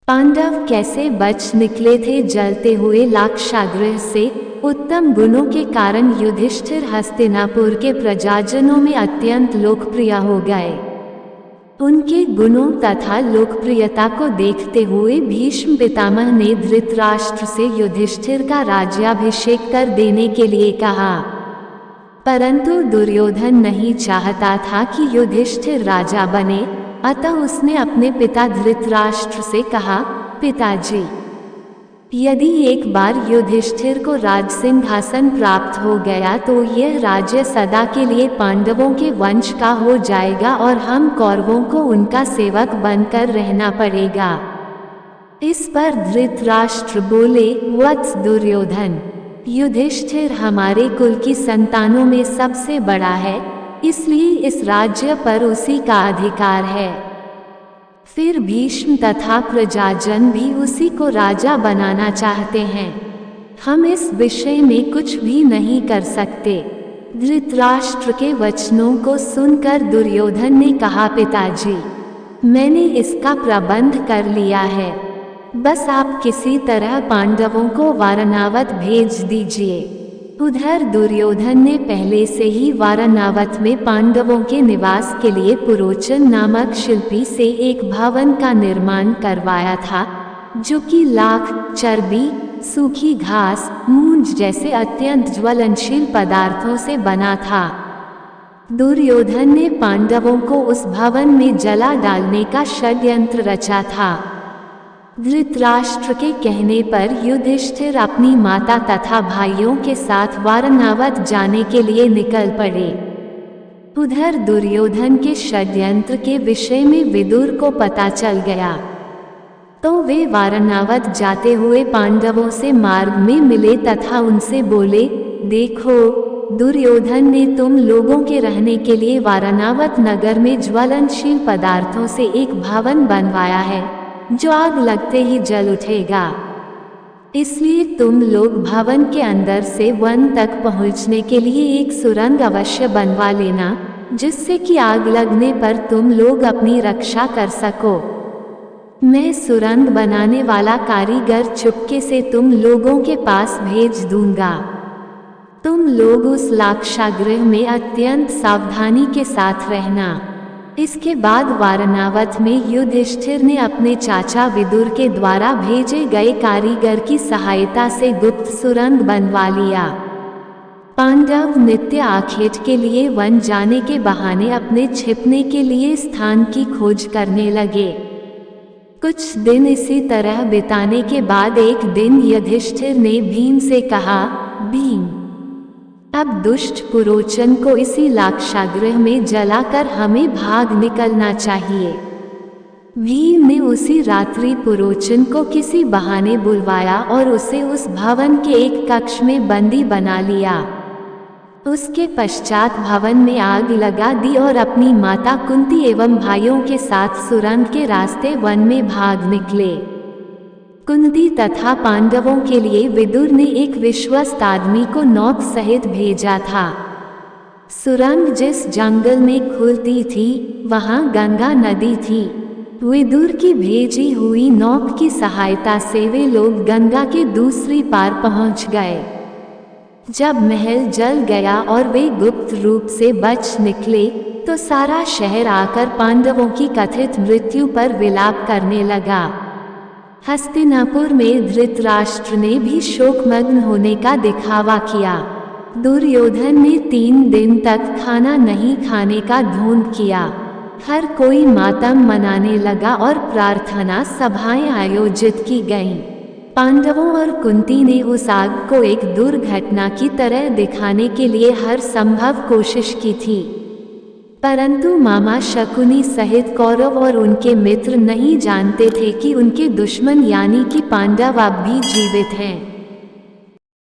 पांडव कैसे बच निकले थे जलते हुए लाक्षागृह से। उत्तम गुणों के कारण युधिष्ठिर हस्तिनापुर के प्रजाजनों में अत्यंत लोकप्रिय हो गए। उनके गुणों तथा लोकप्रियता को देखते हुए भीष्म पितामह ने धृतराष्ट्र से युधिष्ठिर का राज्याभिषेक कर देने के लिए कहा, परंतु दुर्योधन नहीं चाहता था कि युधिष्ठिर राजा बने, अतः उसने अपने पिता धृतराष्ट्र से कहा, पिताजी, यदि एक बार युधिष्ठिर को राजसिंहासन प्राप्त हो गया तो यह राज्य सदा के लिए पांडवों के वंश का हो जाएगा और हम कौरवों को उनका सेवक बनकर रहना पड़ेगा। इस पर धृतराष्ट्र बोले, वत्स दुर्योधन, युधिष्ठिर हमारे कुल की संतानों में सबसे बड़ा है, इसलिए इस राज्य पर उसी का अधिकार है। फिर भीष्म तथा प्रजाजन भी उसी को राजा बनाना चाहते हैं। हम इस विषय में कुछ भी नहीं कर सकते। धृतराष्ट्र के वचनों को सुनकर दुर्योधन ने कहा, पिताजी, मैंने इसका प्रबंध कर लिया है, बस आप किसी तरह पांडवों को वारणावत भेज दीजिए। उधर दुर्योधन ने पहले से ही वारणावत में पांडवों के निवास के लिए पुरोचन नामक शिल्पी से एक भवन का निर्माण करवाया था, जो कि लाख, चर्बी, सूखी घास, मूंज जैसे अत्यंत ज्वलनशील पदार्थों से बना था। दुर्योधन ने पांडवों को उस भवन में जला डालने का षड्यंत्र रचा था। धृतराष्ट्र के कहने पर युधिष्ठिर अपनी माता तथा भाइयों के साथ वारणावत जाने के लिए निकल पड़े। उधर दुर्योधन के षड्यंत्र के विषय में विदुर को पता चल गया, तो वे वारणावत जाते हुए पांडवों से मार्ग में मिले तथा उनसे बोले, देखो, दुर्योधन ने तुम लोगों के रहने के लिए वारणावत नगर में ज्वलनशील पदार्थों से एक भवन बनवाया है, जो आग लगते ही जल उठेगा। इसलिए तुम लोग भवन के अंदर से वन तक पहुंचने के लिए एक सुरंग अवश्य बनवा लेना, जिससे कि आग लगने पर तुम लोग अपनी रक्षा कर सको। मैं सुरंग बनाने वाला कारीगर चुपके से तुम लोगों के पास भेज दूंगा। तुम लोग उस लाक्षागृह में अत्यंत सावधानी के साथ रहना। इसके बाद वारणावत में युधिष्ठिर ने अपने चाचा विदुर के द्वारा भेजे गए कारीगर की सहायता से गुप्त सुरंग बनवा लिया। पांडव नित्य आखेट के लिए वन जाने के बहाने अपने छिपने के लिए स्थान की खोज करने लगे। कुछ दिन इसी तरह बिताने के बाद एक दिन युधिष्ठिर ने भीम से कहा, भीम, अब दुष्ट पुरोचन को इसी लाक्षागृह में जलाकर हमें भाग निकलना चाहिए। भीम ने उसी रात्रि पुरोचन को किसी बहाने बुलवाया और उसे उस भवन के एक कक्ष में बंदी बना लिया। उसके पश्चात भवन में आग लगा दी और अपनी माता कुंती एवं भाइयों के साथ सुरंग के रास्ते वन में भाग निकले। कुंती तथा पांडवों के लिए विदुर ने एक विश्वस्त आदमी को नौक सहित भेजा था। सुरंग जिस जंगल में खुलती थी, वहां गंगा नदी थी। विदुर की भेजी हुई नौक की सहायता से वे लोग गंगा के दूसरी पार पहुंच गए। जब महल जल गया और वे गुप्त रूप से बच निकले, तो सारा शहर आकर पांडवों की कथित मृत्यु पर विलाप करने लगा। हस्तिनापुर में धृतराष्ट्र ने भी शोकमग्न होने का दिखावा किया। दुर्योधन ने 3 दिन तक खाना नहीं खाने का ढोंग किया। हर कोई मातम मनाने लगा और प्रार्थना सभाएं आयोजित की गईं। पांडवों और कुंती ने उस आग को एक दुर्घटना की तरह दिखाने के लिए हर संभव कोशिश की थी, परंतु मामा शकुनी सहित कौरव और उनके मित्र नहीं जानते थे कि उनके दुश्मन यानी कि पांडव अब भी जीवित हैं।